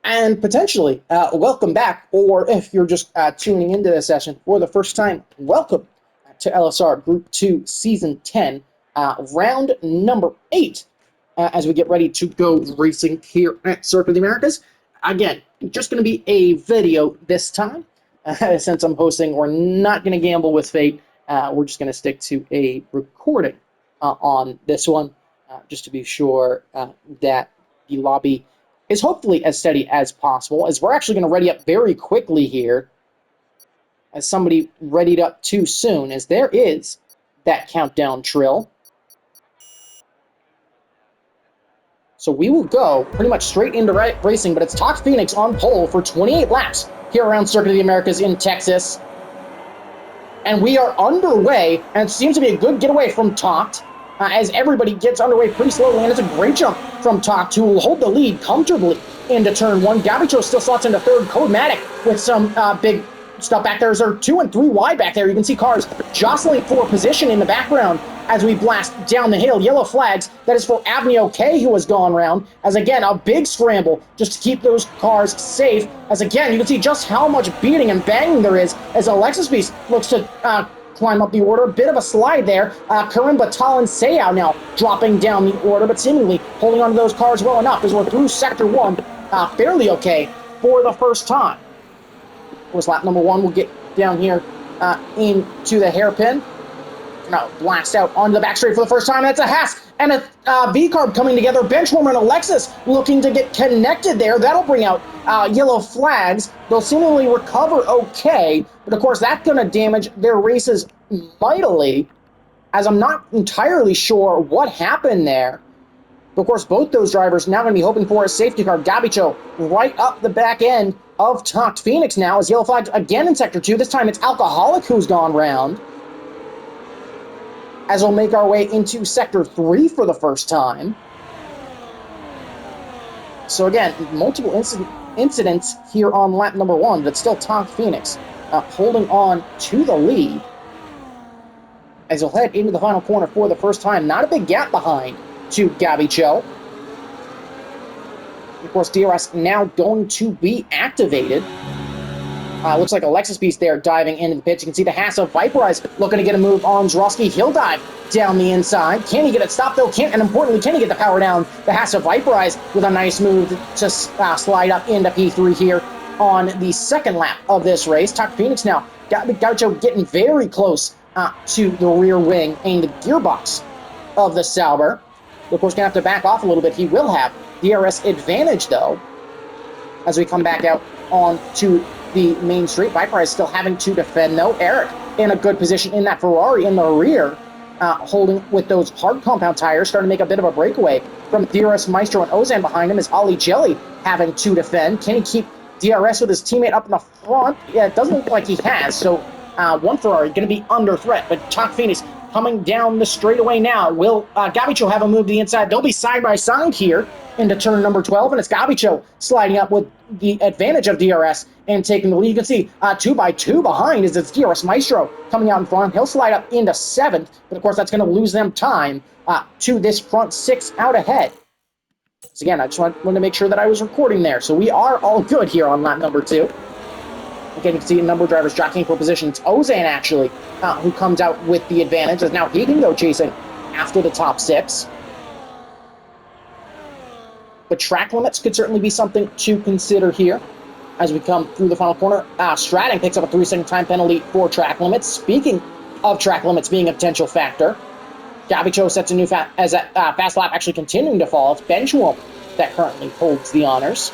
And potentially, welcome back, or if you're just tuning into this session for the first time, welcome to LSR Group 2, Season 10, round number 8, as we get ready to go racing here at Circuit of the Americas. Again, just going to be a video this time. Since I'm hosting, we're not going to gamble with fate. We're just going to stick to a recording on this one, just to be sure that the lobby is hopefully as steady as possible, as we're actually going to ready up very quickly here, as somebody readied up too soon, as there is that countdown trill. So we will go pretty much straight into racing, but it's Tox Phoenix on pole for 28 laps here around Circuit of the Americas in Texas. And we are underway, and it seems to be a good getaway from Tox, as everybody gets underway pretty slowly, and it's a great jump from Tox, who will hold the lead comfortably into turn 1. Gabicho still slots into third. Codematic with some big stuff back there. There's 2 and 3 wide back there. You can see cars jostling for position in the background as we blast down the hill. Yellow flags. That is for Avenue K, who has gone round. As again, a big scramble just to keep those cars safe. As again, you can see just how much beating and banging there is as Alexis Beast looks to climb up the order. A bit of a slide there. Karim Batal and Seau now dropping down the order, but seemingly holding on to those cars well enough as we're through Sector 1 fairly okay for the first time. Of course, lap number 1 will get down here into the hairpin. Now blast out onto the back straight for the first time. That's a Haas and a V-carb coming together. Benchwarmer and Alexis looking to get connected there. That'll bring out yellow flags. They'll seemingly recover okay, but of course that's going to damage their races mightily, as I'm not entirely sure what happened there. But of course, both those drivers now going to be hoping for a safety car. Gabicho right up the back end of Tox Phoenix now, as yellow flags again in Sector 2. This time it's Alcoholic who's gone round, as we'll make our way into Sector 3 for the first time. So again, multiple incidents here on lap number 1, but still Tox Phoenix holding on to the lead as he'll head into the final corner for the first time. Not a big gap behind to Gabicho. Of course, DRS now going to be activated. Looks like Alexis Beast there diving into the pits. You can see the Haas of Viperize looking to get a move on Zrosky. He'll dive down the inside. Can he get it stopped though? And importantly, can he get the power down? The Haas of Viperize with a nice move to slide up into P3 here on the second lap of this race. Tox Phoenix now. Gaucho getting very close to the rear wing and the gearbox of the Sauber. Of course, going to have to back off a little bit. He will have DRS advantage though, as we come back out onto the main street. Viperize still having to defend though. Eric in a good position in that Ferrari in the rear, holding with those hard compound tires, starting to make a bit of a breakaway from DRS Maestro, and Ozan behind him is Ollie Jelly having to defend. Can he keep DRS with his teammate up in the front? Yeah, it doesn't look like he has, so one Ferrari going to be under threat, but Tox Phoenix coming down the straightaway now. Will Gabicho have a move to the inside? They'll be side by side here into turn number 12, and it's Gabicho sliding up with the advantage of DRS and taking the lead. You can see 2 by 2 behind is it's DRS Maestro coming out in front. He'll slide up into 7th, but of course that's going to lose them time to this front 6 out ahead. So again, I just wanted to make sure that I was recording there. So we are all good here on lap number 2. Again, you can see a number of drivers jockeying for position. It's Ozan, actually, who comes out with the advantage, as now he can go chasing after the top 6. But track limits could certainly be something to consider here as we come through the final corner. Stratton picks up a 3-second time penalty for track limits. Speaking of track limits being a potential factor, Gabicho sets a new fast lap actually continuing to fall. It's Benchwarmer that currently holds the honors.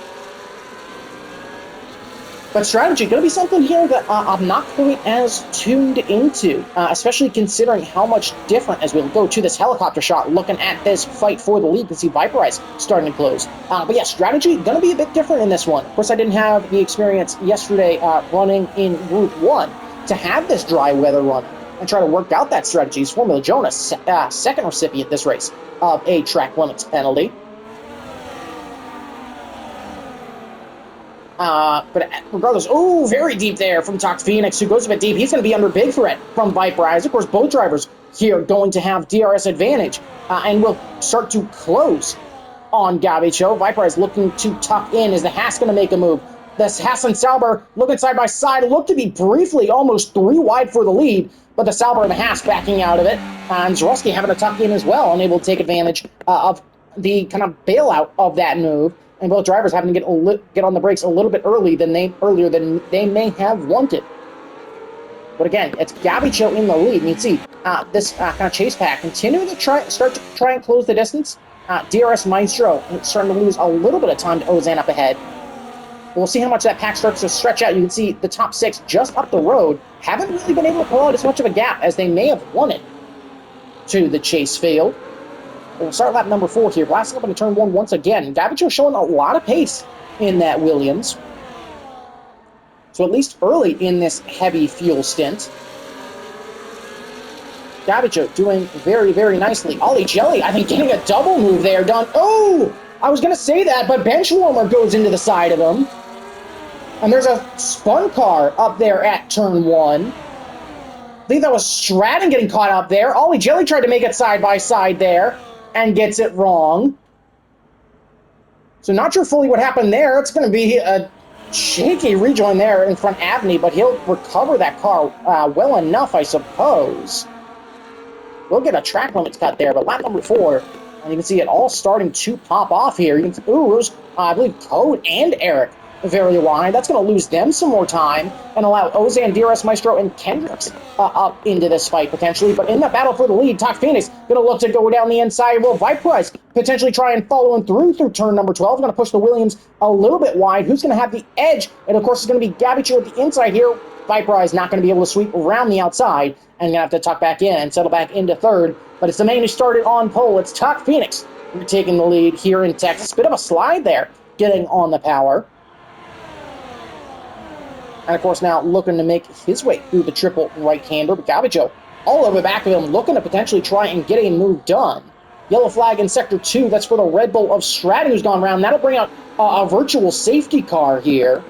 But strategy going to be something here that I'm not quite as tuned into, especially considering how much different, as we'll go to this helicopter shot, looking at this fight for the lead. You can see Viperize starting to close. But yeah, strategy going to be a bit different in this one. Of course, I didn't have the experience yesterday running in Group 1 to have this dry weather run and try to work out that strategy. Formula Jonas, second recipient this race of a track limits penalty. But regardless, oh, very deep there from Tox Phoenix, who goes a bit deep. He's going to be under big threat from Viperize. Of course, both drivers here going to have DRS advantage and will start to close on Gavicho. Viperize looking to tuck in. Is the Haas going to make a move? This Haas and Sauber looking side by side. Look to be briefly almost 3 wide for the lead, but the Sauber and the Haas backing out of it. And Zrowski having to tuck in as well, unable to take advantage of the kind of bailout of that move. And both drivers having to get on the brakes a little bit earlier than they may have wanted. But again, it's Gavicho in the lead. And you can see this kind of chase pack continuing to try and close the distance. DRS Maestro starting to lose a little bit of time to Ozan up ahead. We'll see how much that pack starts to stretch out. You can see the top 6 just up the road haven't really been able to pull out as much of a gap as they may have wanted to the chase field. We'll start lap number 4 here. Blasting up into turn 1 once again. Gavicho showing a lot of pace in that Williams. So at least early in this heavy fuel stint, Gavicho doing very, very nicely. Ollie Jelly, I think, getting a double move there done. Oh! I was going to say that, but bench warmer goes into the side of him. And there's a spun car up there at turn 1. I think that was Stratton getting caught up there. Ollie Jelly tried to make it side by side there and gets it wrong. So not sure fully what happened there. It's going to be a shaky rejoin there in front of Avni, but he'll recover that car well enough, I suppose. We'll get a track limits cut there, but lap number 4, and you can see it all starting to pop off here. You can see, I believe Code and Eric very wide. That's going to lose them some more time and allow Ozan, DRS Maestro, and Kendricks up into this fight potentially. But in that battle for the lead, Talk Phoenix going to look to go down the inside. Will Viperize potentially try and follow him through turn number 12. Going to push the Williams a little bit wide. Who's going to have the edge? And of course, it's going to be Gavicho at the inside here. Viperize not going to be able to sweep around the outside and going to have to tuck back in and settle back into third. But it's the man who started on pole. It's Talk Phoenix taking the lead here in Texas. Bit of a slide there, getting on the power. And, of course, now looking to make his way through the triple right-hander. But Gavicho all over the back of him, looking to potentially try and get a move done. Yellow flag in Sector 2. That's for the Red Bull of Stratton who's gone around. That'll bring out a virtual safety car here.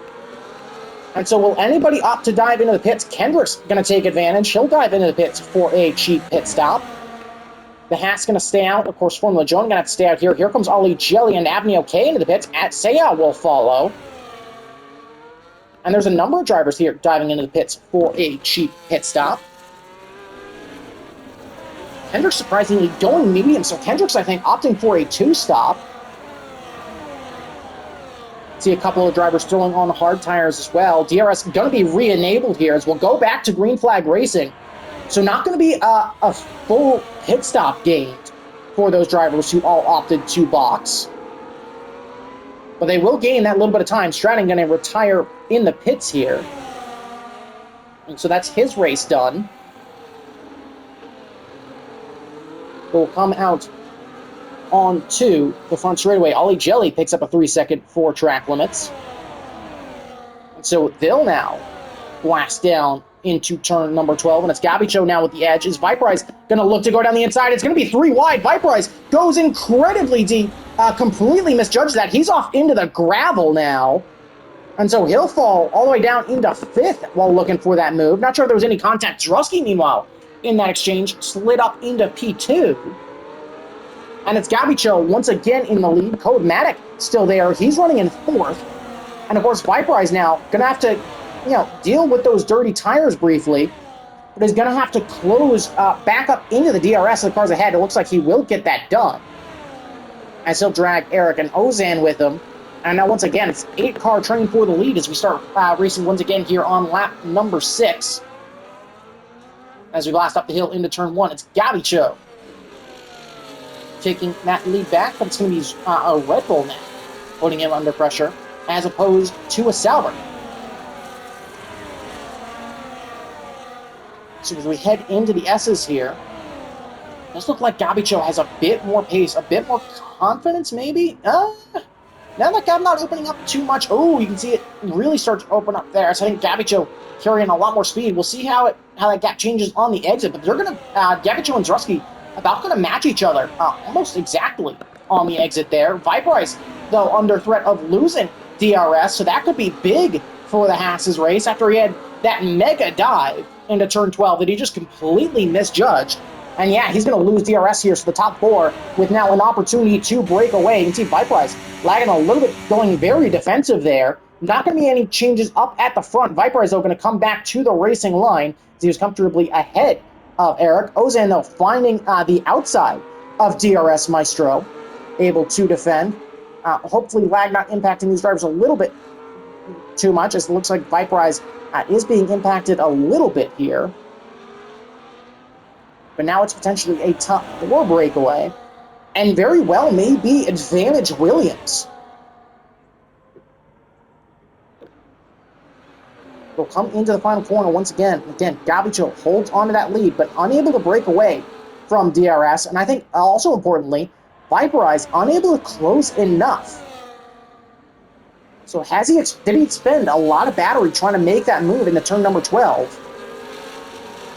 And so will anybody opt to dive into the pits? Kendrick's going to take advantage. He'll dive into the pits for a cheap pit stop. The Haas going to stay out. Of course, Formula Joan going to have to stay out here. Here comes Ollie Jelly and Avni OK into the pits. Saya will follow. And there's a number of drivers here diving into the pits for a cheap pit stop. Kendrick's surprisingly going medium, so Kendrick's, I think, opting for a 2-stop. See a couple of drivers throwing on hard tires as well. DRS going to be re-enabled here as we'll go back to green flag racing. So not going to be a full pit stop gained for those drivers who all opted to box. But they will gain that little bit of time. Stratton going to retire in the pits here. And so that's his race done. Will come out onto the front straightaway. Ollie Jelly picks up a 3-second for track limits. And so they'll now blast down into turn number 12, and it's Gavicho now with the edge. Is Viperize going to look to go down the inside? It's going to be 3 wide. Viperize goes incredibly deep. Completely misjudged that. He's off into the gravel now. And so he'll fall all the way down into 5th while looking for that move. Not sure if there was any contact. Drusky, meanwhile, in that exchange, slid up into P2. And it's Gavicho once again in the lead. Code Matic still there. He's running in 4th. And of course, Viperize now going to have to, deal with those dirty tires briefly. But he's going to have to close back up into the DRS of the cars ahead. It looks like he will get that done, as he'll drag Eric and Ozan with him. And now, once again, it's 8-car train for the lead as we start racing once again here on lap number 6. As we blast up the hill into turn 1, it's Gavicho taking that lead back, but it's going to be a Red Bull now, putting him under pressure, as opposed to a Sauber. So as we head into the S's here, it does look like Gavicho has a bit more pace, a bit more confidence, maybe? Now that gap not opening up too much. Oh, you can see it really start to open up there. So I think Gavicho carrying a lot more speed. We'll see how that gap changes on the exit, but they're going to, Gavicho and Zrusky about going to match each other almost exactly on the exit there. Viperize, though, under threat of losing DRS, so that could be big for the Haas's race after he had that mega dive into turn 12 that he just completely misjudged And yeah, he's going to lose DRS here, so the top four with now an opportunity to break away. You can see Viperize lagging a little bit, going very defensive there. Not going to be any changes up at the front. Viperize, though, going to come back to the racing line as he was comfortably ahead of Eric. Ozan, though, finding the outside of DRS Maestro, able to defend. Hopefully, lag not impacting these drivers a little bit too much, as it looks like Viperize is being impacted a little bit here. But now it's potentially a top four breakaway, and very well may be advantage Williams. Will come into the final corner once again. Again, Gavicho holds onto that lead, but unable to break away from DRS. And I think also importantly, Viperize unable to close enough. So did he expend a lot of battery trying to make that move into turn number 12?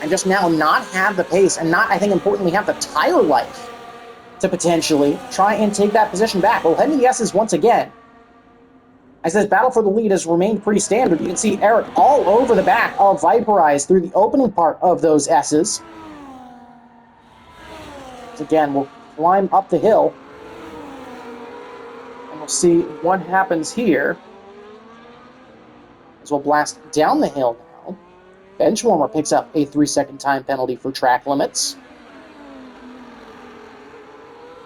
And just now not have the pace and not, I think importantly, have the tire life to potentially try and take that position back. We'll head into the S's once again. As this battle for the lead has remained pretty standard, you can see Eric all over the back of Viperize through the opening part of those S's. So again, we'll climb up the hill, and we'll see what happens here. As we'll blast down the hill now. Benchwarmer picks up a 3-second time penalty for track limits.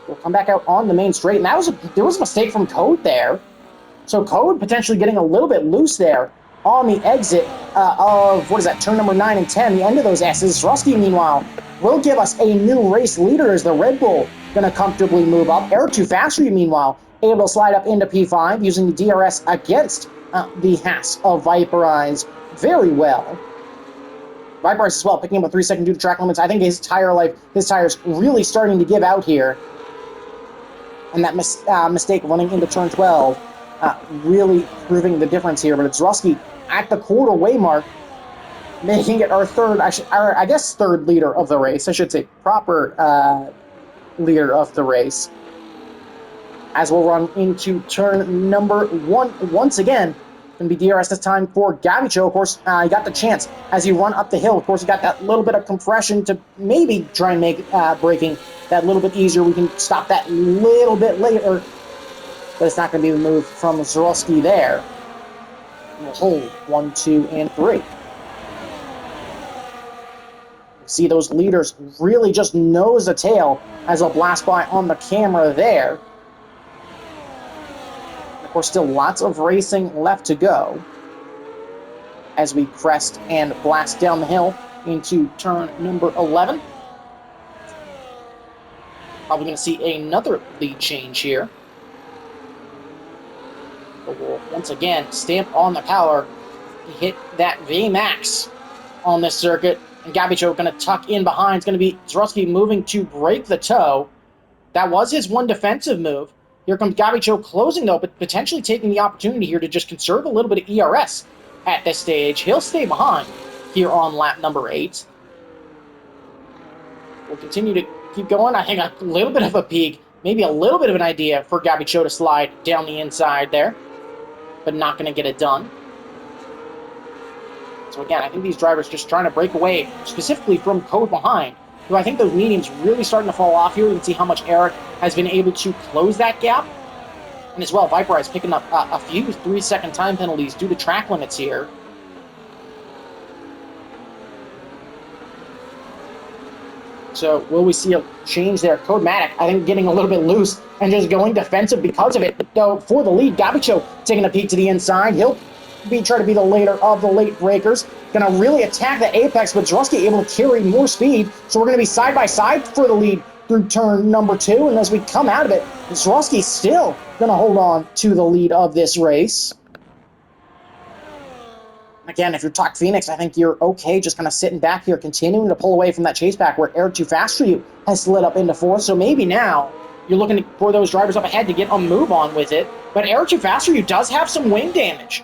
We'll come back out on the main straight, and there was a mistake from Code there. So Code potentially getting a little bit loose there on the exit of, turn number 9 and 10, the end of those S's. Rusky, meanwhile, will give us a new race leader as the Red Bull going to comfortably move up. Eric Too Fast for You, meanwhile, able to slide up into P5 using the DRS against the Haas of Viperize very well. Viperize as well, picking up a 3-second due to track limits. I think his tire's really starting to give out here. And that mistake running into turn 12 really proving the difference here. But it's Rusky at the quarter-way mark, making it our third leader of the race. I should say proper leader of the race. As we'll run into turn number 1 once again. Going to be DRS this time for Gavicho. Of course, he got the chance as you run up the hill. Of course, you got that little bit of compression to maybe try and make braking that little bit easier. We can stop that little bit later, but it's not going to be the move from Zorowski there. We'll hold 1, 2, and 3. See those leaders really just nose the tail as they'll blast by on the camera there. Of course, still lots of racing left to go as we crest and blast down the hill into turn number 11. Probably going to see another lead change here. But we'll once again stamp on the power, hit that VMAX on this circuit, and Gavicho going to tuck in behind. It's going to be Zorowski moving to break the toe. That was his one defensive move. Here comes Gavicho closing, though, but potentially taking the opportunity here to just conserve a little bit of ERS at this stage. He'll stay behind here on lap number 8. We'll continue to keep going. I think a little bit of a peak, maybe a little bit of an idea for Gavicho to slide down the inside there, but not going to get it done. So again, I think these drivers just trying to break away, specifically from Code behind. So I think those mediums really starting to fall off here. You can see how much Eric has been able to close that gap. And as well, Viperize picking up a few 3-second time penalties due to track limits here. So will we see a change there? Codematic, I think, getting a little bit loose and just going defensive because of it. Though for the lead, Gavicho taking a peek to the inside. He'll try to be the leader of the late breakers. Going to really attack the apex, but Zorowski able to carry more speed. So we're going to be side by side for the lead through turn number 2. And as we come out of it, Zorowski still going to hold on to the lead of this race. Again, if you're Talk Phoenix, I think you're okay just kind of sitting back here, continuing to pull away from that chase back where Eric Too Fast for You has slid up into 4th. So maybe now you're looking for those drivers up ahead to get a move on with it. But Eric Too Fast for You does have some wing damage.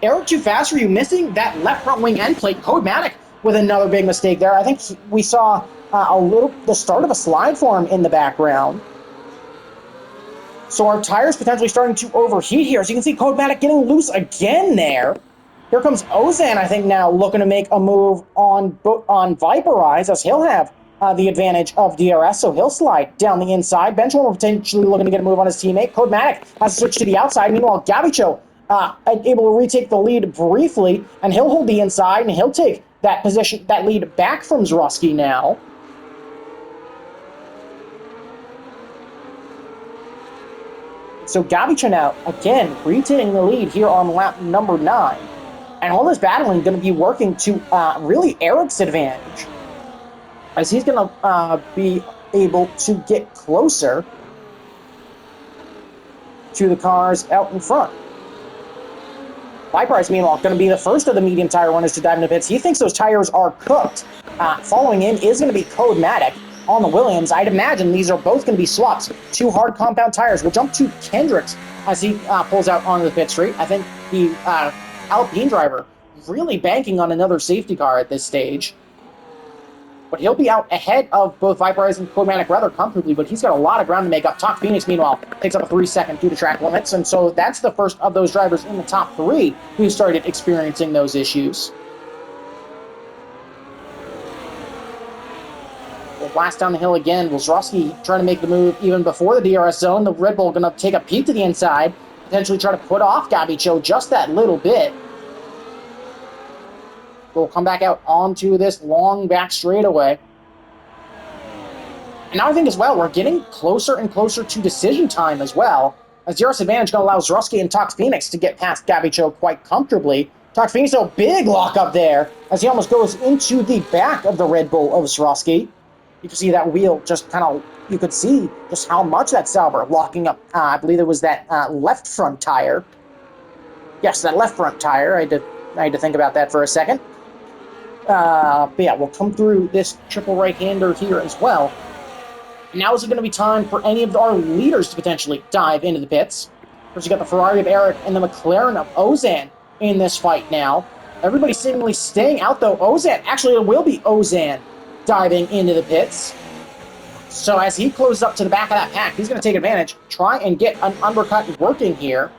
Eric Too Fast for You missing that left front wing end plate. Codematic with another big mistake there. I think we saw the start of a slide for him in the background. So our tires potentially starting to overheat here. So you can see Codematic getting loose again there. Here comes Ozan, I think, now looking to make a move on Viperize, as he'll have the advantage of DRS, so he'll slide down the inside. Benchwarmer potentially looking to get a move on his teammate. Codematic has to switch to the outside. Meanwhile, Gavicho able to retake the lead briefly, and he'll hold the inside, and he'll take that position, that lead back from Zrusky now. So Gavicho now, again, retaking the lead here on lap number 9. And all this battling going to be working to really Eric's advantage, as he's going to be able to get closer to the cars out in front. Viperize, meanwhile, going to be the first of the medium tire runners to dive into pits. He thinks those tires are cooked. Following in is going to be Codematic on the Williams. I'd imagine these are both going to be swaps. 2 hard compound tires. We'll jump to Kendricks as he pulls out onto the pit straight. I think the Alpine driver really banking on another safety car at this stage. But he'll be out ahead of both Viperize and Codematic rather comfortably, but he's got a lot of ground to make up. Talk Phoenix, meanwhile, takes up a 3-second due to track limits, and so that's the first of those drivers in the top 3 who started experiencing those issues. We'll blast down the hill again. Zrusky trying to make the move even before the DRS zone. The Red Bull going to take a peek to the inside, potentially try to put off Gavicho just that little bit. We'll come back out onto this long back straightaway. And now I think as well, we're getting closer and closer to decision time as well, as DRS advantage going to allow Zrusky and Tox Phoenix to get past Gavicho quite comfortably. Tox Phoenix, a big lock up there, as he almost goes into the back of the Red Bull of Zrusky. You can see that wheel just kind of, you could see just how much that Sauber locking up, I believe it was that left front tire. Yes, that left front tire. I had to think about that for a second. But yeah, we'll come through this triple right-hander here as well. Now is it going to be time for any of our leaders to potentially dive into the pits? First, you got the Ferrari of Eric and the McLaren of Ozan in this fight now. Everybody seemingly staying out, though. Ozan, actually, it will be Ozan diving into the pits. So as he closes up to the back of that pack, he's going to take advantage, try and get an undercut working here.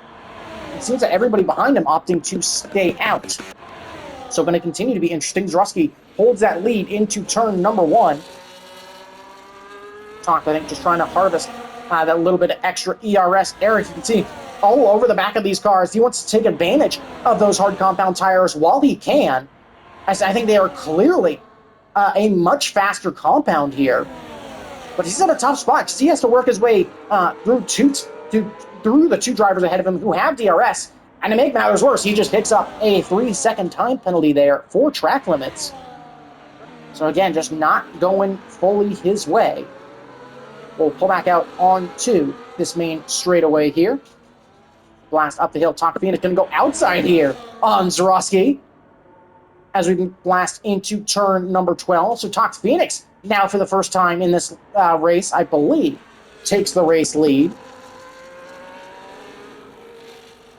It seems that everybody behind him opting to stay out. So going to continue to be interesting. Zrusky holds that lead into turn number 1. I think, just trying to harvest that little bit of extra ERS. Eric, you can see all over the back of these cars. He wants to take advantage of those hard compound tires while he can, as I think they are clearly a much faster compound here. But he's in a tough spot because he has to work his way through the 2 drivers ahead of him who have DRS. And to make matters worse, he just picks up a 3-second time penalty there for track limits. So again, just not going fully his way. We'll pull back out onto this main straightaway here. Blast up the hill. Talk Phoenix going to go outside here on Zrusky, as we blast into turn number 12. So Talk Phoenix, now for the first time in this race, I believe, takes the race lead.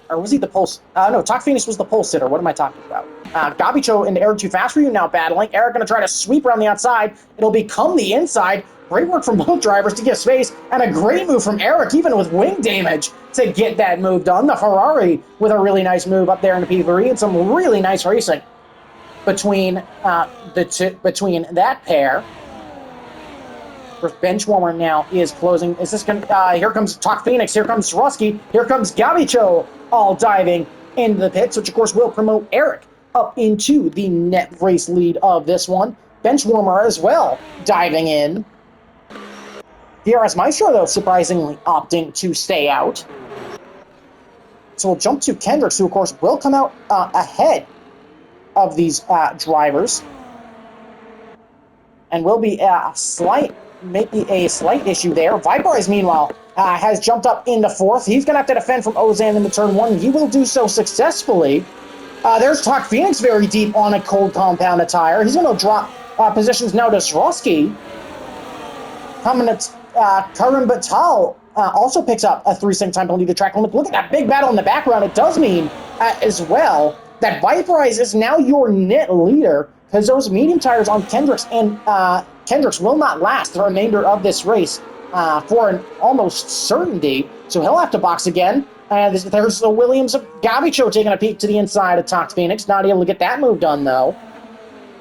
Or was he the pole? No, Talk Phoenix was the pole sitter. What am I talking about? Gavicho and Eric Too Fast for You now battling. Eric going to try to sweep around the outside. It'll become the inside. Great work from both drivers to give space, and a great move from Eric, even with wing damage, to get that move done. The Ferrari with a really nice move up there in the P3, and some really nice racing between between that pair. Benchwarmer now is closing. Is this going to... here comes Talk Phoenix. Here comes Zrusky. Here comes Gavicho, all diving into the pits, which, of course, will promote Eric up into the net race lead of this one. Benchwarmer as well, diving in. DRS Maestro, though, surprisingly opting to stay out. So we'll jump to Kendricks, who, of course, will come out ahead of these drivers. And will be maybe a slight issue there. Viperize, meanwhile, has jumped up into 4th. He's going to have to defend from Ozan into turn 1. He will do so successfully. There's Talk Phoenix very deep on a cold compound attire. He's going to drop positions now to Zrusky. Coming at Karim Batal also picks up a 3-second time penalty to track limit. Look at that big battle in the background. It does mean as well that Viperize is now your net leader, because those medium tires on Kendricks and Kendricks will not last the remainder of this race for an almost certainty. So he'll have to box again. There's the Williams of Gavicho taking a peek to the inside of Tox Phoenix. Not able to get that move done, though.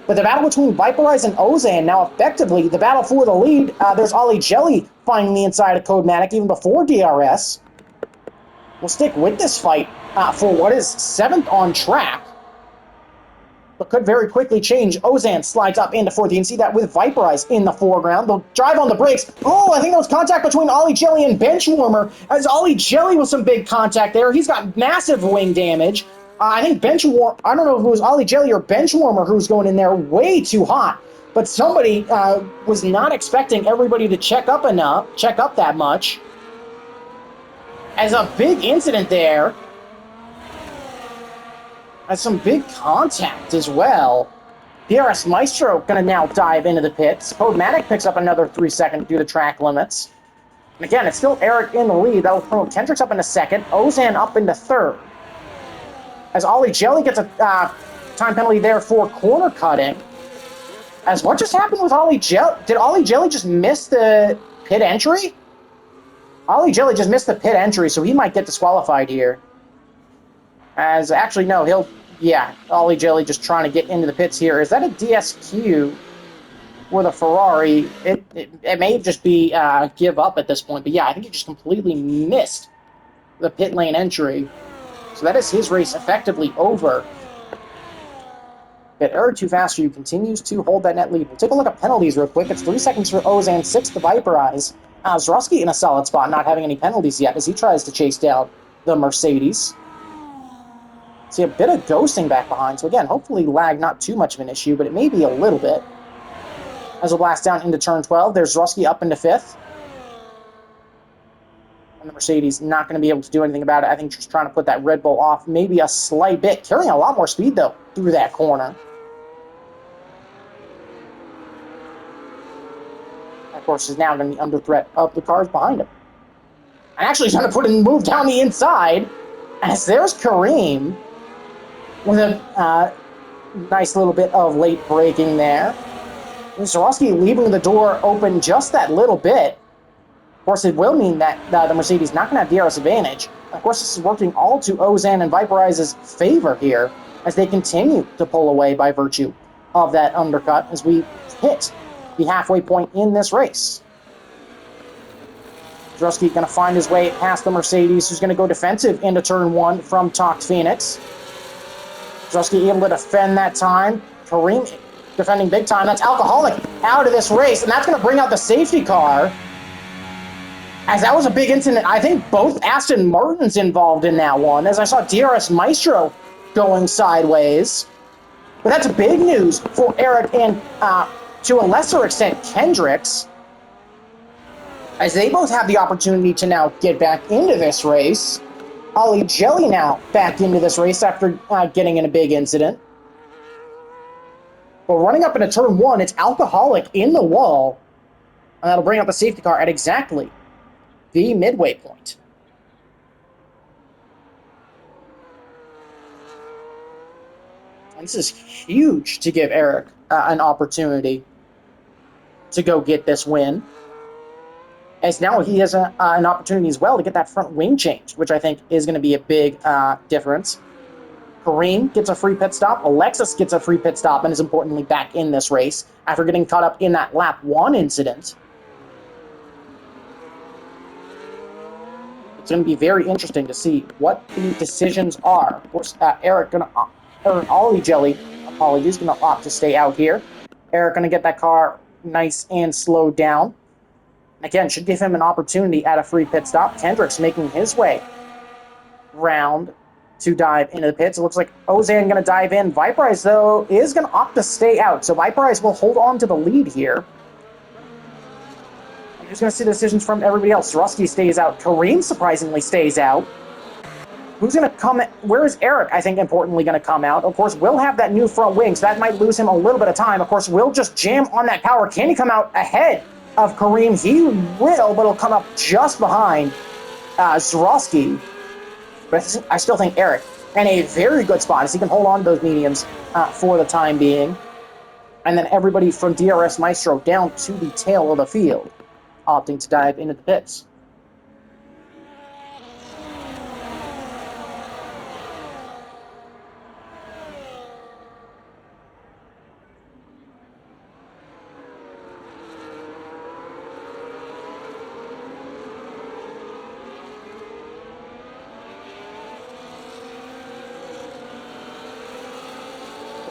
But the battle between Viperize and Ozan now effectively the battle for the lead. There's Ollie Jelly finding the inside of Codematic even before DRS. We'll stick with this fight for what is 7th on track, but could very quickly change. Ozan slides up into 4th. You can see that with Viperize in the foreground. They'll drive on the brakes. Oh, I think that was contact between Ollie Jelly and Benchwarmer, as Ollie Jelly with some big contact there. He's got massive wing damage. I think Benchwarmer, I don't know if it was Ollie Jelly or Benchwarmer who was going in there way too hot, but somebody was not expecting everybody to check up that much. As a big incident there, as some big contact as well. DRS Maestro going to now dive into the pits. Codematic picks up another 3 seconds due to track limits. And again, it's still Eric in the lead. That'll promote Kendricks up into 2nd. Ozan up into 3rd. As Ollie Jelly gets a time penalty there for corner cutting. As what just happened with Ollie Jelly? Did Ollie Jelly just miss the pit entry? Ollie Jelly just missed the pit entry, so he might get disqualified here. As, actually, no, Ollie Jelly just trying to get into the pits here. Is that a DSQ for the Ferrari? It may just be give up at this point, but yeah, I think he just completely missed the pit lane entry. So that is his race effectively over. But Eric Too Fast for You continues to hold that net lead. We'll take a look at penalties real quick. It's 3 seconds for Ozan, 6 to Viperize. Zroski in a solid spot, not having any penalties yet as he tries to chase down the Mercedes. See a bit of ghosting back behind. So again, hopefully lag not too much of an issue, but it may be a little bit. As we'll blast down into turn 12, there's Zroski up into 5th. And the Mercedes not going to be able to do anything about it. I think just trying to put that Red Bull off maybe a slight bit. Carrying a lot more speed, though, through that corner. Of course, is now going to be under threat of the cars behind him. And actually trying to put a move down the inside. As there's Kareem with a nice little bit of late braking there. Zarowski leaving the door open just that little bit. Of course, it will mean that the Mercedes not going to have DRS advantage. Of course, this is working all to Ozan and Viperize's favor here as they continue to pull away by virtue of that undercut as we hit the halfway point in this race. Zarowski going to find his way past the Mercedes, who's going to go defensive into turn 1 from Talked Phoenix. Zarowski able to defend that time. Kareem defending big time. That's Alcoholic out of this race, and that's going to bring out the safety car. As that was a big incident. I think both Aston Martins involved in that one, as I saw DRS Maestro going sideways. But that's big news for Eric and, to a lesser extent, Kendricks, as they both have the opportunity to now get back into this race. Ollie Jelly now back into this race after getting in a big incident. But running up into turn 1, it's Alcoholic in the wall. And that'll bring out the safety car at exactly the midway point. And this is huge to give Eric an opportunity to go get this win. As now he has an opportunity as well to get that front wing changed, which I think is going to be a big difference. Kareem gets a free pit stop. Alexis gets a free pit stop and is importantly back in this race after getting caught up in that lap 1 incident. It's going to be very interesting to see what the decisions are. Of course, Eric going to, or Ollie Jelly, apologies, going to opt to stay out here. Eric going to get that car nice and slowed down. Again, should give him an opportunity at a free pit stop. Kendricks making his way round to dive into the pits. It looks like Ozan going to dive in. Viperize, though, is going to opt to stay out. So Viperize will hold on to the lead here. I'm just going to see the decisions from everybody else. Rusty stays out. Kareem surprisingly stays out. Who's going to come? Where is Eric, I think, importantly going to come out? Of course, Will have that new front wing, so that might lose him a little bit of time. Of course, Will just jam on that power. Can he come out ahead of Kareem? He will, but he'll come up just behind Zarowski. But I still think Eric in a very good spot as he can hold on to those mediums for the time being. And then everybody from DRS Maestro down to the tail of the field, opting to dive into the pits.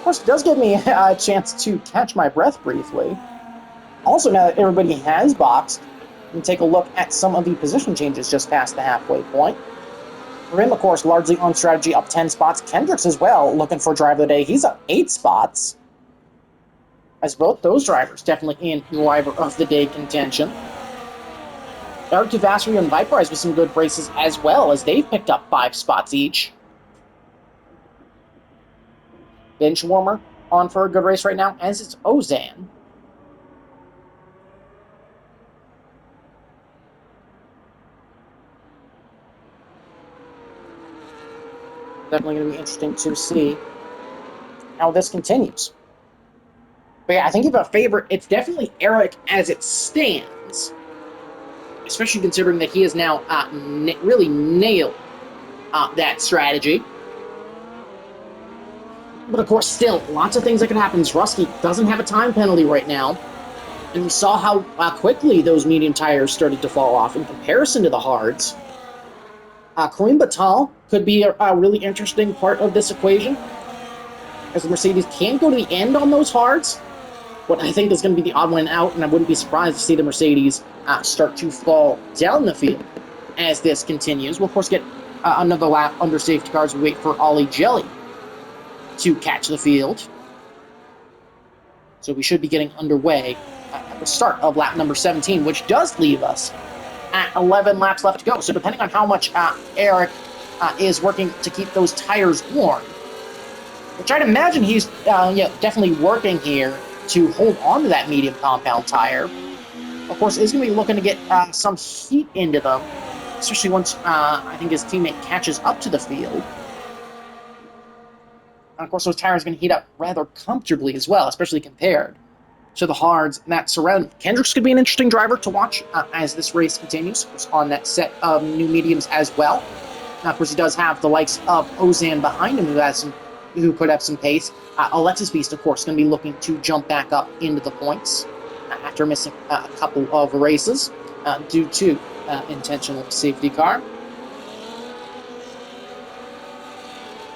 Of course, it does give me a chance to catch my breath briefly. Also, now that everybody has boxed, we can take a look at some of the position changes just past the halfway point. For him, of course, largely on strategy, up 10 spots. Kendricks as well, looking for driver of the day. He's up 8 spots. As both those drivers definitely in driver of the day contention. Eric Tuvasri and Viperize with some good races as well, as they've picked up 5 spots each. Benchwarmer on for a good race right now, as it's Ozan. Definitely going to be interesting to see how this continues. But yeah, I think if a favorite, it's definitely Eric as it stands. Especially considering that he has now really nailed that strategy. But of course, still, lots of things that can happen. Rusky doesn't have a time penalty right now. And we saw how quickly those medium tires started to fall off in comparison to the hards. Karim Batal could be a really interesting part of this equation, as the Mercedes can go to the end on those hards. What I think is going to be the odd one out, and I wouldn't be surprised to see the Mercedes start to fall down the field as this continues. We'll, of course, get another lap under safety cars. We wait for Ollie Jelly to catch the field. So we should be getting underway at the start of lap number 17, which does leave us at 11 laps left to go. So depending on how much Eric is working to keep those tires warm, which I'd imagine he's definitely working here to hold on to that medium compound tire. Of course, is going to be looking to get some heat into them, especially once I think his teammate catches up to the field. And of course, those tires are going to heat up rather comfortably as well, especially compared to the hards that surround. Kendricks could be an interesting driver to watch as this race continues, of course, on that set of new mediums as well. Now, of course, he does have the likes of Ozan behind him who could have some pace. Alexis Beast, of course, going to be looking to jump back up into the points after missing a couple of races due to intentional safety car.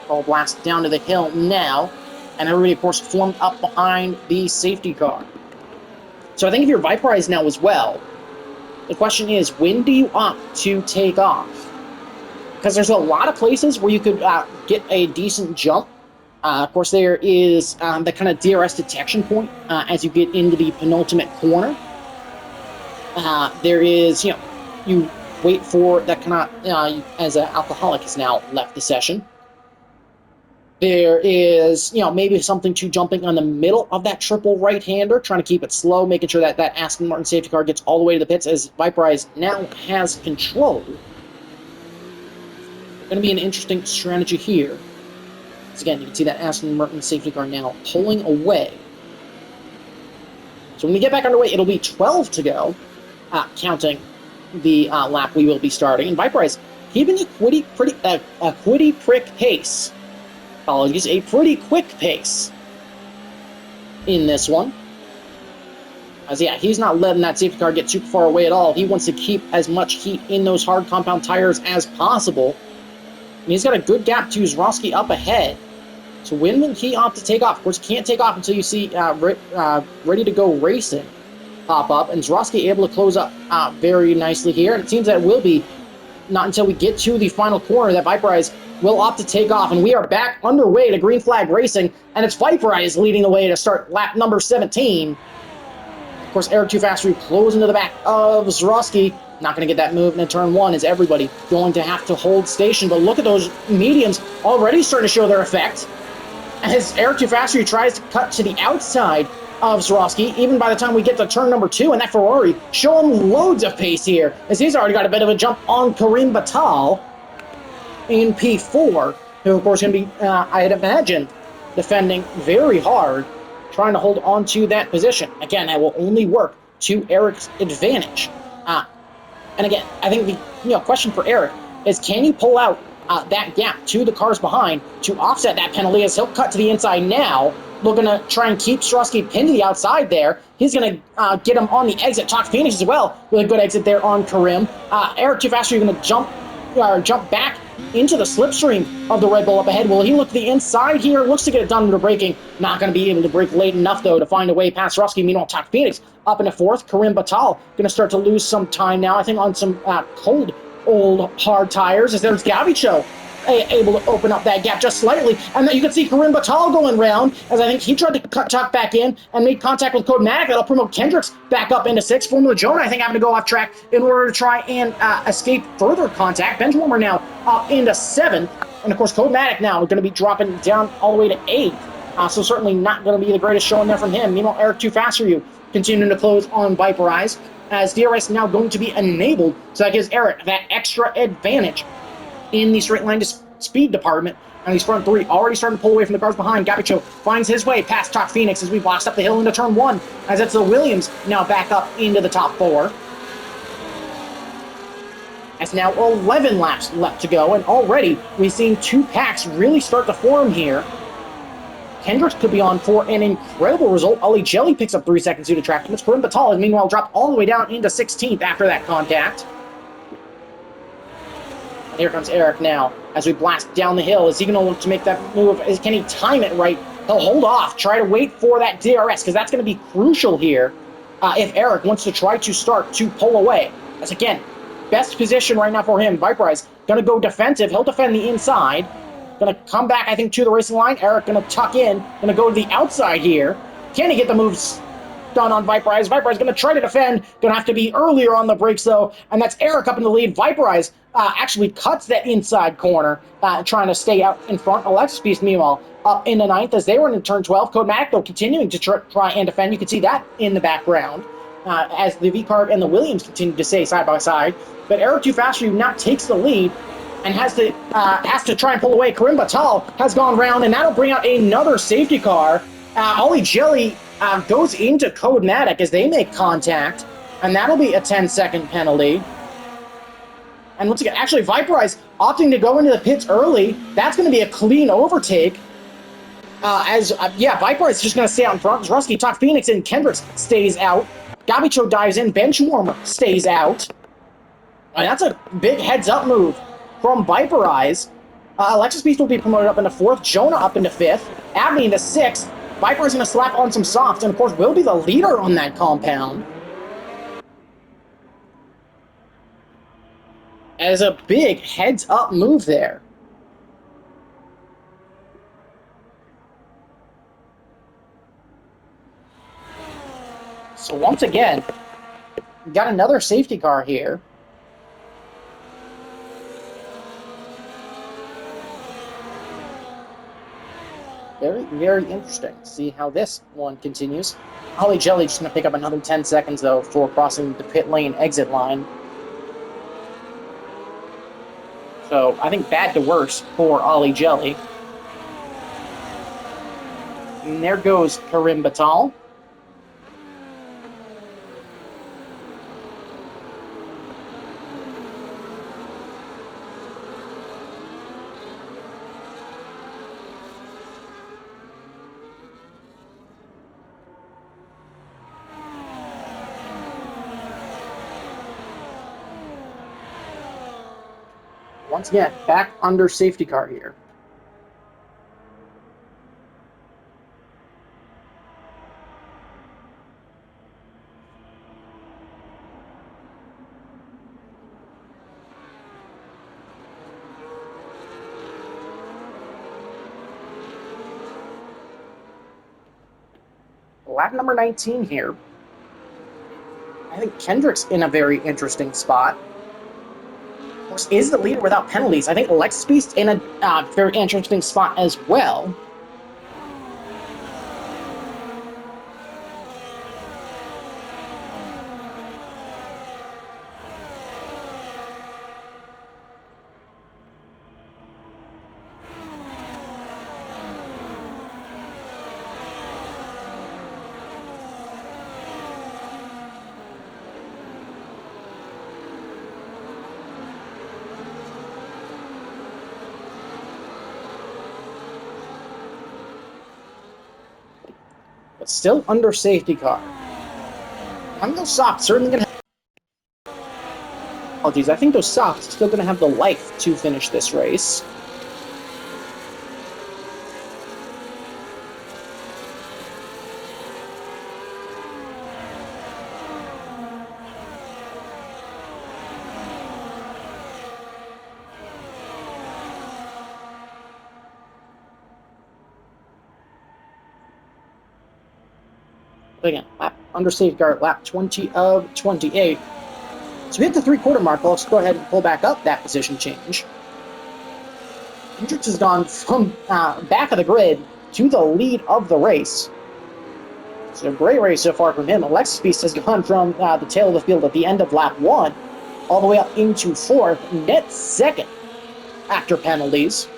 All blast down to the hill now, and everybody, of course, formed up behind the safety car. So I think if you're Viperize now as well, the question is, when do you opt to take off? Because there's a lot of places where you could get a decent jump. Of course, there is the kind of DRS detection point as you get into the penultimate corner. There is, you wait for that kind of, as an alcoholic has now left the session. There is, maybe something to jumping on the middle of that triple right-hander, trying to keep it slow, making sure that Aston Martin safety car gets all the way to the pits as Viperize now has control. Going to be an interesting strategy here. So again, you can see that Aston Martin safety car now pulling away. So when we get back underway, it'll be 12 to go, counting the lap we will be starting. And Viperize keeping a pretty quick pace. Apologies, a pretty quick pace in this one. As yeah, he's not letting that safety car get super far away at all. He wants to keep as much heat in those hard compound tires as possible. And he's got a good gap to Zroski up ahead. So when will he opt to take off? Of course, he can't take off until you see Ready to Go Racing pop up. And Zroski able to close up very nicely here. And it seems that it will be not until we get to the final corner that Viperize will opt to take off. And we are back underway to Green Flag Racing. And it's Viperize leading the way to start lap number 17. Of course, Eric Too Fast closing to the back of Zroski. Not going to get that move in turn one. Is everybody going to have to hold station? But look at those mediums already starting to show their effect. As Eric Too Fast tries to cut to the outside of Zroski, even by the time we get to turn number 2, and that Ferrari showing loads of pace here, as he's already got a bit of a jump on Karim Batal in P4, who of course going to be, I'd imagine, defending very hard, trying to hold on to that position. Again, that will only work to Eric's advantage. And again, I think the question for Eric is, can you pull out that gap to the cars behind to offset that penalty, as he'll cut to the inside now, looking to try and keep Strusky pinned to the outside there. He's going to get him on the exit. Talk Phoenix as well. Really good exit there on Karim. Eric Too Fast, you're going to jump back into the slipstream of the Red Bull up ahead. Will he look to the inside here? Looks to get it done under braking. Not going to be able to brake late enough, though, to find a way past Rusky. Meanwhile, Top Phoenix up into fourth. Karim Batal going to start to lose some time now, I think, on some cold, old, hard tires, as there's Gavicho able to open up that gap just slightly. And then you can see Karim Batal going round, as I think he tried to tuck back in and made contact with Codematic. That'll promote Kendricks back up into sixth. Formula Jonah, I think, having to go off track in order to try and escape further contact. Benchwarmer now up into seventh. And, of course, Codematic now going to be dropping down all the way to eighth. So certainly not going to be the greatest showing there from him. Meanwhile, Eric Too Faster You continuing to close on Viperize, as DRS now going to be enabled. So that gives Eric that extra advantage in the straight line to speed department. And these front three already starting to pull away from the cars behind. Gabicho finds his way past Top Phoenix as we blast up the hill into turn one, as it's the Williams now back up into the top four. As now 11 laps left to go, and already we've seen two packs really start to form here. Kendricks could be on for an incredible result. Ali Jelly picks up 3 seconds due to track limits. Karim Batal has meanwhile dropped all the way down into 16th after that contact. And here comes Eric now as we blast down the hill. Is he going to look to make that move? Can he time it right? He'll hold off, try to wait for that DRS, because that's going to be crucial here if Eric wants to try to start to pull away. As again, best position right now for him. Viperize going to go defensive. He'll defend the inside. Going to come back, I think, to the racing line. Eric going to tuck in. Going to go to the outside here. Can he get the moves done on Viperize? Viperize going to try to defend. Going to have to be earlier on the brakes, though. And that's Eric up in the lead. Viperize actually cuts that inside corner, trying to stay out in front. Alexis Beast, meanwhile, up in the ninth as they were in turn 12. Codematic, though, continuing to try and defend. You can see that in the background as the V-Card and the Williams continue to stay side by side. But Eric Too Fast You now takes the lead and has to try and pull away. Karim Batal has gone round, and that'll bring out another safety car. Ollie Jelly goes into Codematic as they make contact, and that'll be a 10-second penalty. And once again, actually, Viperize opting to go into the pits early. That's going to be a clean overtake. Viperize is just going to stay out in front. Rusky, Top Phoenix, and Kendricks stays out. Gabicho dives in. Benchwarmer stays out. And that's a big heads-up move from Viperize. Alexis Beast will be promoted up into fourth. Jonah up into fifth. Abney into sixth. Viperize going to slap on some softs, and of course will be the leader on that compound. As a big heads-up move there. So once again, we got another safety car here. Very, very interesting to see how this one continues. Ollie Jelly just going to pick up another 10 seconds, though, for crossing the pit lane exit line. So, I think bad to worse for Ollie Jelly. And there goes Karim Batal. Once again, back under safety car here. Lap number 19 here. I think Kendrick's in a very interesting spot. Is the leader without penalties. I think Alexis Beast in a very interesting spot as well. But still under safety car. I'm no soft, certainly going to apologies. I think those softs are still going to have the life to finish this race. But again, under safeguard, lap 20 of 28. So we hit the three-quarter mark. Let's go ahead and pull back up that position change. Hendricks has gone from back of the grid to the lead of the race. It's a great race so far from him. Alexis Beast has gone from the tail of the field at the end of lap 1 all the way up into 4th, net second after penalties.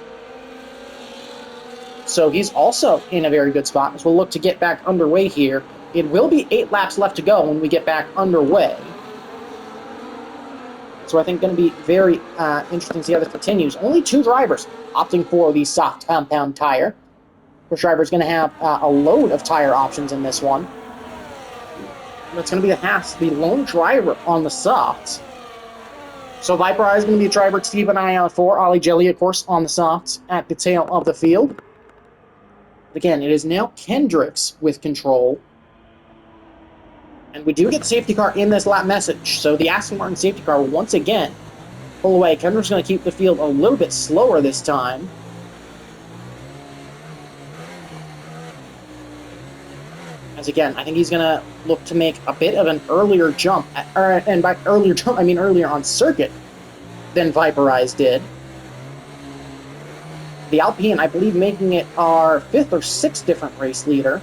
So he's also in a very good spot as we'll look to get back underway here. It will be 8 laps left to go when we get back underway. So I think going to be very interesting to see how this continues. Only 2 drivers opting for the soft compound tire. First driver is going to have a load of tire options in this one. That's going to be the Haas, the lone driver on the softs. So Viper Eye is going to be a driver to keep an eye out for. Ollie Jelly, of course, on the softs at the tail of the field. Again, it is now Kendricks with control. And we do get safety car in this lap message. So the Aston Martin safety car will once again pull away. Kendrick's going to keep the field a little bit slower this time. As again, I think he's going to look to make a bit of an earlier jump. And by earlier jump, I mean earlier on circuit than Viper Eyes did. The Alpine, I believe, making it our 5th or 6th different race leader.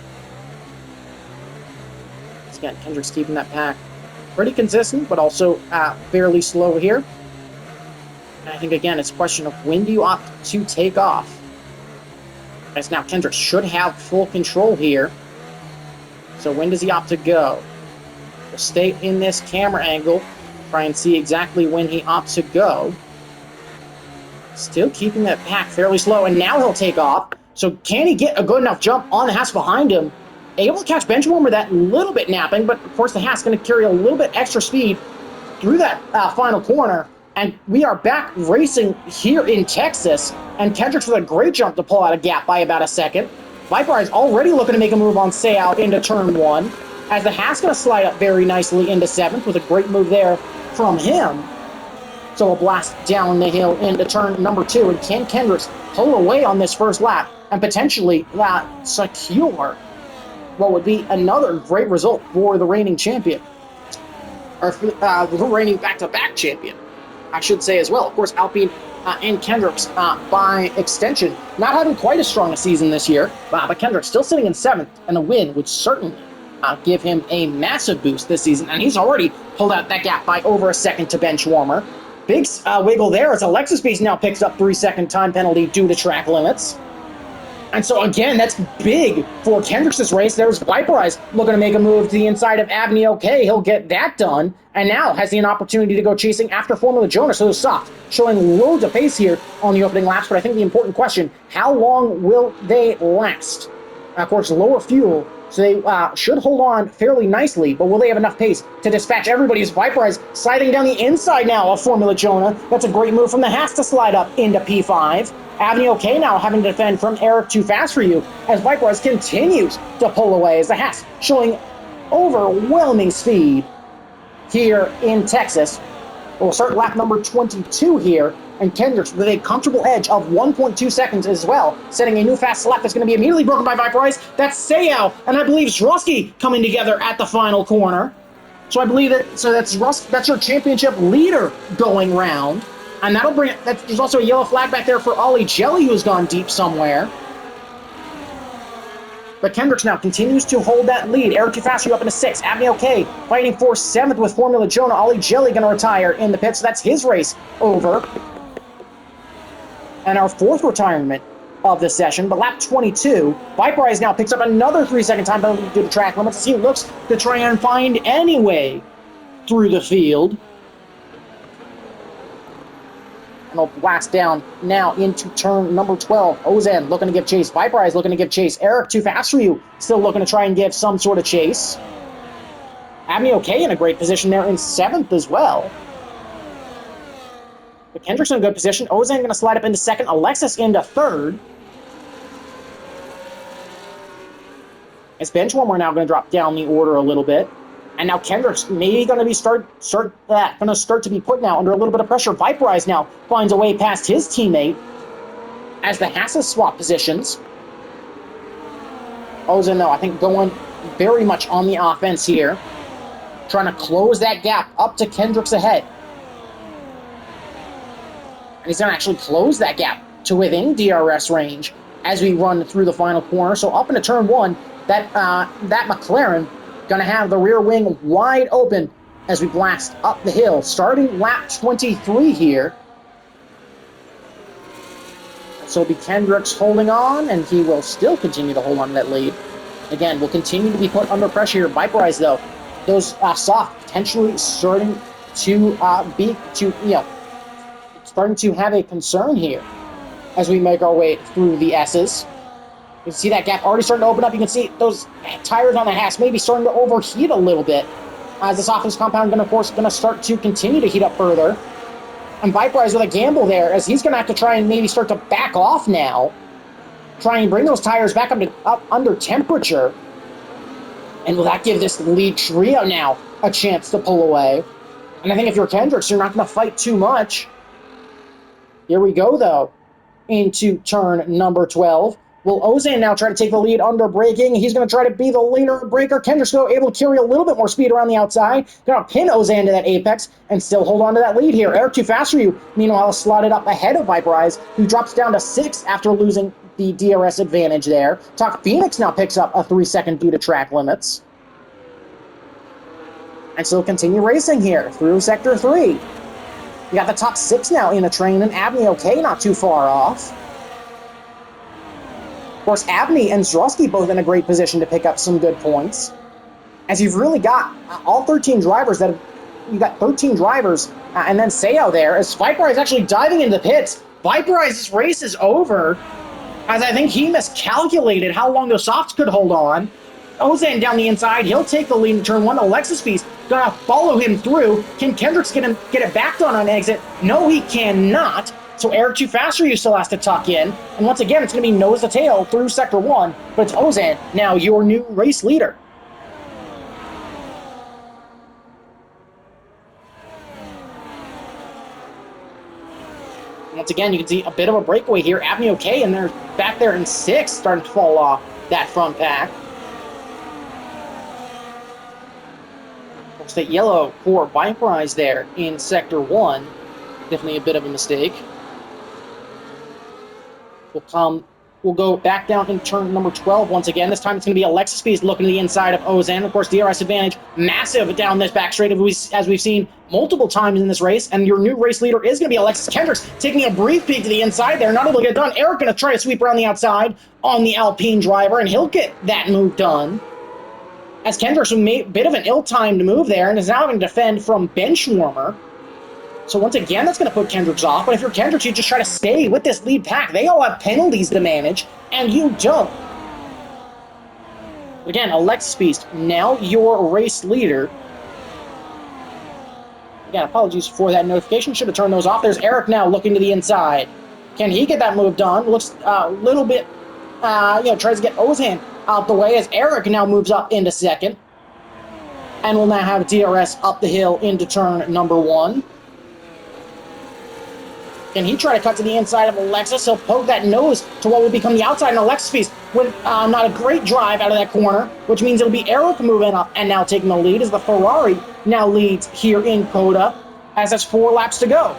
Again, Kendrick's keeping that pack pretty consistent, but also fairly slow here. And I think, again, it's a question of when do you opt to take off? As now Kendrick should have full control here. So when does he opt to go? We'll stay in this camera angle, try and see exactly when he opts to go. Still keeping that pack fairly slow, and now he'll take off. So can he get a good enough jump on the Haas behind him? Able to catch Benchwarmer that little bit napping, but of course the Haas going to carry a little bit extra speed through that final corner. And we are back racing here in Texas, and Kendricks with a great jump to pull out a gap by about a second. Viper is already looking to make a move on Seau into turn 1, as the Haas going to slide up very nicely into 7th with a great move there from him. So a blast down the hill into turn number 2, and can Kendricks pull away on this first lap and potentially secure what would be another great result for the reigning champion, or for the reigning back-to-back champion, I should say as well. Of course, Alpine and Kendricks, by extension, not having quite as strong a season this year, but Kendricks still sitting in 7th, and a win would certainly give him a massive boost this season, and he's already pulled out that gap by over a second to Benchwarmer. Big wiggle there as Alexis Beast now picks up 3-second time penalty due to track limits. And so, again, that's big for Kendricks' race. There's Viper Eyes looking to make a move to the inside of Abney OK. He'll get that done. And now has an opportunity to go chasing after Formula Jonah. So soft, showing loads of pace here on the opening laps. But I think the important question, how long will they last? Of course, lower fuel, so they should hold on fairly nicely. But will they have enough pace to dispatch everybody as Viper Eyes sliding down the inside now of Formula Jonah? That's a great move from the Haas to slide up into P5. Abney OK now having to defend from Eric Too Fast For You as Viper Eyes continues to pull away as the Haas showing overwhelming speed here in Texas. We'll start lap number 22 here, and Kendricks with a comfortable edge of 1.2 seconds as well, setting a new fast lap that's going to be immediately broken by Viper Eyes. That's Seau, and I believe Zrusky coming together at the final corner. So I believe that's your championship leader going round. And that'll bring it. There's also a yellow flag back there for Ollie Jelly, who's gone deep somewhere. But Kendricks now continues to hold that lead. Eric Too Fast, you up into 6th. Abney OK fighting for 7th with Formula Jonah. Ollie Jelly going to retire in the pits. So that's his race over. And our 4th retirement of the session. But lap 22, Viper Eyes now picks up another 3-second time penalty due to track limits. He looks to try and find any way through the field. And they'll blast down now into turn number 12. Ozen looking to give chase. Viper Eyes looking to give chase. Eric Too Fast For You still looking to try and give some sort of chase. Abney OK in a great position there in 7th as well. But Kendrick's in a good position. Ozan going to slide up into second. Alexis into third. As Benchwarmer now going to drop down the order a little bit. And now Kendrick's maybe going to be start to be put now under a little bit of pressure. Viperize now finds a way past his teammate as the Hassas swap positions. Ozan, though, I think going very much on the offense here. Trying to close that gap up to Kendrick's ahead. And he's going to actually close that gap to within DRS range as we run through the final corner. So up into turn one, that McLaren going to have the rear wing wide open as we blast up the hill. Starting lap 23 here. So it'll be Kendrick's holding on, and he will still continue to hold on to that lead. Again, will continue to be put under pressure here. Viperize, though, those soft potentially starting to starting to have a concern here as we make our way through the S's. You can see that gap already starting to open up. You can see those tires on the Haas maybe starting to overheat a little bit as this offense compound going to start to continue to heat up further. And Viperize with a gamble there as he's going to have to try and maybe start to back off now. Try and bring those tires back up under temperature. And will that give this lead trio now a chance to pull away? And I think if you're Kendricks, you're not going to fight too much. Here we go, though, into turn number 12. Will Ozan now try to take the lead under braking? He's going to try to be the leader breaker. Kendrick's still able to carry a little bit more speed around the outside. Going to pin Ozan to that apex and still hold on to that lead here. Eric Too Fast For You, meanwhile, is slotted up ahead of Viperize, who drops down to 6th after losing the DRS advantage there. Talk Phoenix now picks up a 3-second due to track limits. And so continue racing here through Sector 3. You got the top 6 now in the train, and Abney okay, not too far off. Of course, Abney and Zdrowski both in a great position to pick up some good points. As you've really got all 13 drivers that have, you got 13 drivers, and then Seo there, as Viperize is actually diving into the pits. Viperize's race is over, as I think he miscalculated how long those softs could hold on. Ozan down the inside, he'll take the lead in turn 1. Alexis Beast gonna follow him through. Can Kendricks get it back done on exit? No, he cannot. So Eric Too Fast For You still has to tuck in. And once again, it's going to be nose to tail through Sector 1. But it's Ozan, now your new race leader. Once again, you can see a bit of a breakaway here. Abney okay, and they're back there in 6th, starting to fall off that front pack. Looks that yellow for Viperize there in Sector 1. Definitely a bit of a mistake. We'll go back down in turn number 12 once again. This time it's going to be Alexis Beast looking to the inside of Ozan. Of course, DRS advantage massive down this back straight as we've seen multiple times in this race. And your new race leader is going to be Alexis Kendricks, taking a brief peek to the inside there. Not able to get it done. Eric going to try to sweep around the outside on the Alpine driver, and he'll get that move done. As Kendricks made a bit of an ill-timed move there and is now having to defend from Benchwarmer. So once again, that's going to put Kendricks off. But if you're Kendricks, you just try to stay with this lead pack. They all have penalties to manage, and you don't. Again, Alexis Beast, now your race leader. Again, apologies for that notification. Should have turned those off. There's Eric now looking to the inside. Can he get that move done? Looks a little bit, tries to get Ozan out the way as Eric now moves up into 2nd. And we'll now have DRS up the hill into turn number 1. Can he try to cut to the inside of Alexis? He'll poke that nose to what will become the outside, and Alexis Beast with not a great drive out of that corner, which means it'll be Eric moving up and now taking the lead as the Ferrari now leads here in Coda as that's 4 laps to go.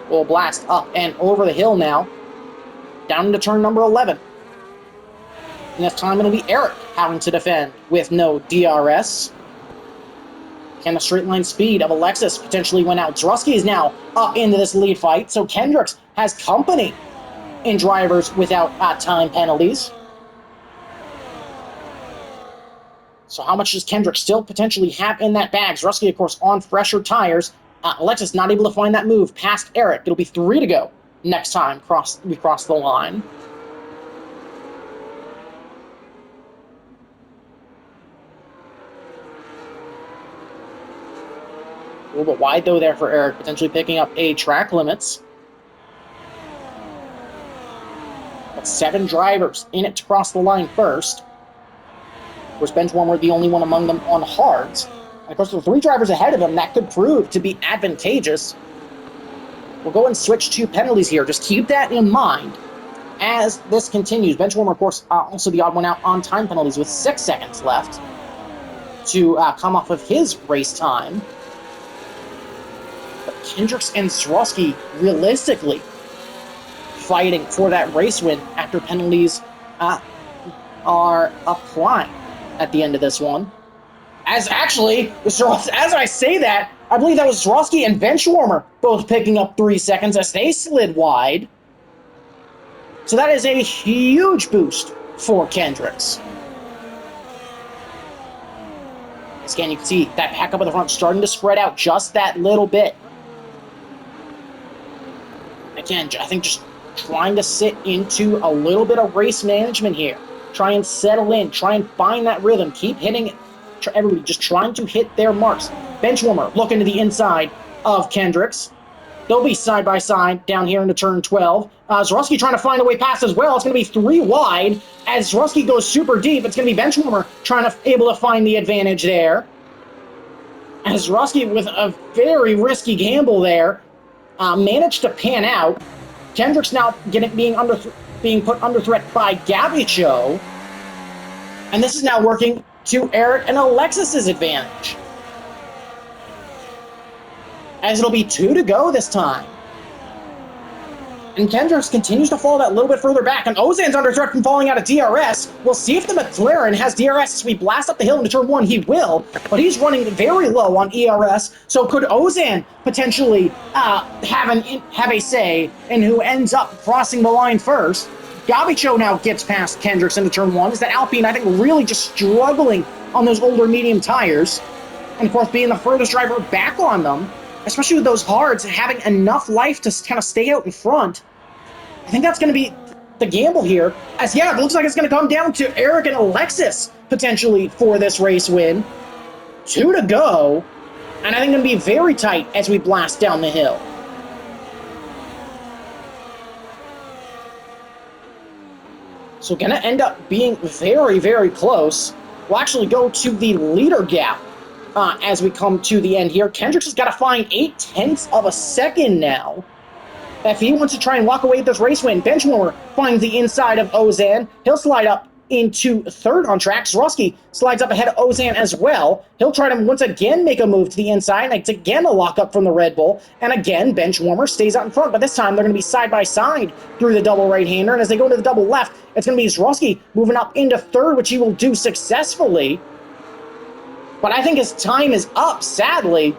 We'll blast up and over the hill now, down into turn number 11. And this time it'll be Eric having to defend with no DRS. Can the straight line speed of Alexis potentially win out? Zdrowski is now up into this lead fight, so Kendricks has company in drivers without time penalties. So how much does Kendricks still potentially have in that bag? Zdrowski, of course, on fresher tires. Alexis not able to find that move past Eric. It'll be 3 to go next time we cross the line. A little bit wide, though, there for Eric, potentially picking up a track limits. But 7 drivers in it to cross the line first. Of course, Benchwarmer the only one among them on hards. And of course, with 3 drivers ahead of him, that could prove to be advantageous. We'll go and switch to penalties here. Just keep that in mind as this continues. Benchwarmer, of course, also the odd one out on time penalties with 6 seconds left to come off of his race time. But Kendricks and Zrosky, realistically, fighting for that race win after penalties are applied at the end of this one. As actually, as I say that, I believe that was Zrosky and Benchwarmer both picking up 3 seconds as they slid wide. So that is a huge boost for Kendricks. Again, you can see that pack up at the front starting to spread out just that little bit. Again, I think just trying to sit into a little bit of race management here. Try and settle in. Try and find that rhythm. Keep hitting it. Everybody just trying to hit their marks. Benchwarmer looking to the inside of Kendricks. They'll be side by side down here into turn 12. Zrosky trying to find a way past as well. It's going to be 3 wide as Zrosky goes super deep. It's going to be Benchwarmer trying to able to find the advantage there. As Zrosky with a very risky gamble there managed to pan out. Kendricks now being put under threat by Gavicho. And this is now working to Eric and Alexis's advantage. As it'll be 2 to go this time. And Kendricks continues to fall that little bit further back, and Ozan's under threat from falling out of DRS. We'll see if the McLaren has DRS as we blast up the hill into turn 1. He will, but he's running very low on ERS, so could Ozan potentially have a say in who ends up crossing the line first? Gavicho now gets past Kendricks into turn 1. Is that Alpine, I think, really just struggling on those older medium tires. And of course, being the furthest driver back on them, especially with those hards, having enough life to kind of stay out in front. I think that's going to be the gamble here. As, yeah, it looks like it's going to come down to Eric and Alexis, potentially, for this race win. 2 to go. And I think it's going to be very tight as we blast down the hill. So going to end up being very, very close. We'll actually go to the leader gap as we come to the end here. Kendricks has got to find 0.8 of a second now if he wants to try and walk away with this race win. Benchwarmer finds the inside of Ozan. He'll slide up into 3rd on track. Zrosky slides up ahead of Ozan as well. He'll try to once again make a move to the inside, and it's again a lockup from the Red Bull. And again, Benchwarmer stays out in front, but this time they're going to be side by side through the double right-hander. And as they go to the double left, it's going to be Zrosky moving up into 3rd, which he will do successfully. But I think his time is up, sadly,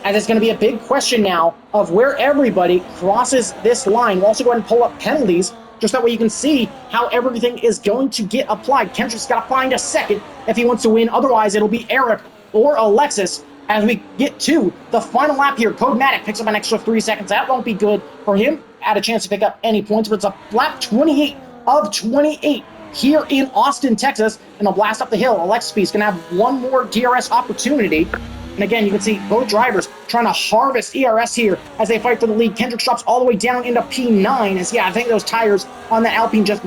as it's going to be a big question now of where everybody crosses this line. We'll also go ahead and pull up penalties, just that way you can see how everything is going to get applied. Kendrick's got to find a second if he wants to win. Otherwise, it'll be Eric or Alexis as we get to the final lap here. Codematic picks up an extra 3 seconds. That won't be good for him. Had a chance to pick up any points, but it's a lap 28 of 28. Here in Austin, Texas, and they'll blast up the hill. Alexis is going to have one more DRS opportunity. And again, you can see both drivers trying to harvest ERS here as they fight for the lead. Kendrick drops all the way down into P9. As, yeah, I think those tires on the Alpine just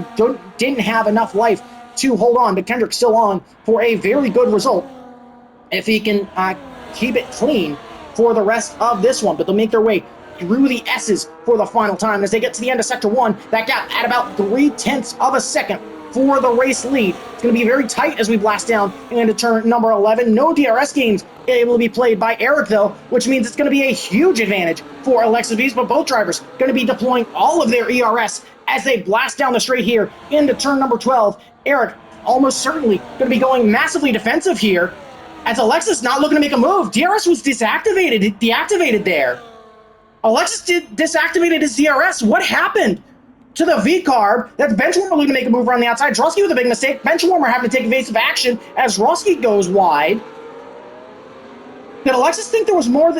didn't have enough life to hold on. But Kendrick's still on for a very good result if he can keep it clean for the rest of this one. But they'll make their way through the S's for the final time. As they get to the end of Sector 1, that gap at about 0.3 of a second for the race lead. It's going to be very tight as we blast down into turn number 11. No DRS games able to be played by Eric, though, which means it's going to be a huge advantage for Alexis Beast, but both drivers going to be deploying all of their ERS as they blast down the straight here into turn number 12. Eric almost certainly going to be going massively defensive here as Alexis not looking to make a move. DRS was deactivated there. Alexis disactivated his DRS. What happened to the V-carb? That's Benchwarmer looking to make a move around the outside. Zrosky with a big mistake. Benchwarmer having to take evasive action as Zrosky goes wide. Did Alexis think there was more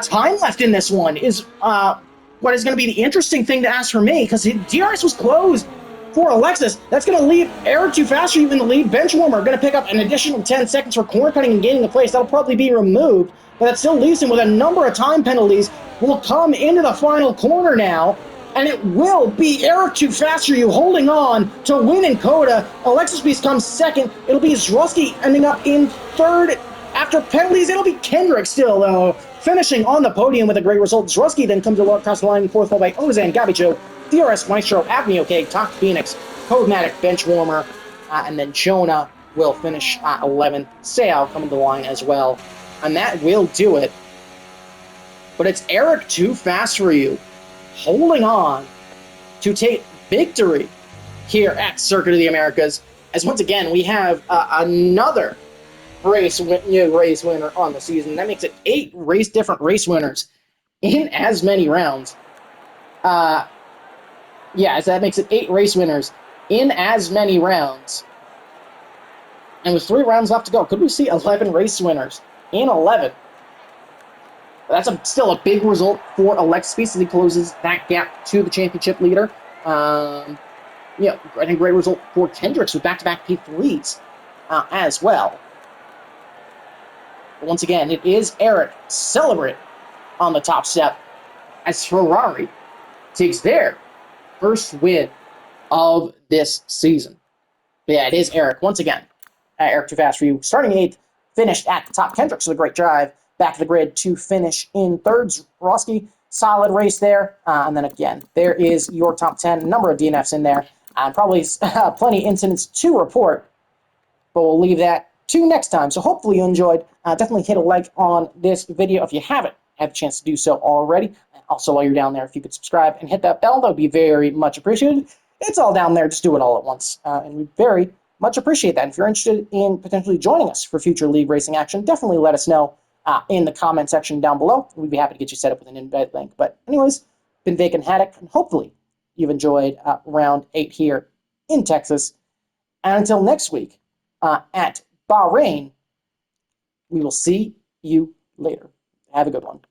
time left in this one? Is what is going to be the interesting thing to ask for me, because DRS was closed for Alexis. That's going to leave Eric Too Fast for You in the lead. Benchwarmer going to pick up an additional 10 seconds for corner cutting and gaining the place. That'll probably be removed, but that still leaves him with a number of time penalties. Will come into the final corner now, and it will be Eric Too Fast for You holding on to win in Coda. Alexis Beast comes second. It'll be Zrusky ending up in third. After penalties, it'll be Kendrick still, though, finishing on the podium with a great result. Zrusky then comes across the line in fourth, followed by Ozan, Gabicho, DRS Maestro, Avni OK, Talk Phoenix, Codematic, Benchwarmer, and then Jonah will finish 11th. Seau coming to the line as well. And that will do it. But it's Eric Too Fast for You holding on to take victory here at Circuit of the Americas. As once again, we have another race winner on the season. That makes it 8 different race winners in as many rounds. Yeah, so that makes it 8 race winners in as many rounds. And with 3 rounds left to go, could we see 11 race winners in 11? That's still a big result for Alexis Beast as he closes that gap to the championship leader. Yeah, I think great result for Kendricks with back-to-back P3s as well. But once again, it is Eric Celebrate on the top step as Ferrari takes their first win of this season. But yeah, it is Eric once again. Eric Too Fast for You, starting 8th, finished at the top. Kendricks with a great drive back to the grid to finish in 3rd. Roski, solid race there. And then again, there is your top 10. A number of DNFs in there. Probably plenty of incidents to report, but we'll leave that to next time. So hopefully you enjoyed. Definitely hit a like on this video if you haven't had a chance to do so already. Also, while you're down there, if you could subscribe and hit that bell, that would be very much appreciated. It's all down there. Just do it all at once. And we very much appreciate that. And if you're interested in potentially joining us for future league racing action, definitely let us know in the comment section down below. We'd be happy to get you set up with an embed link. But anyways, been Vacant Haddock, and hopefully you've enjoyed round 8 here in Texas. And until next week at Bahrain, we will see you later. Have a good one.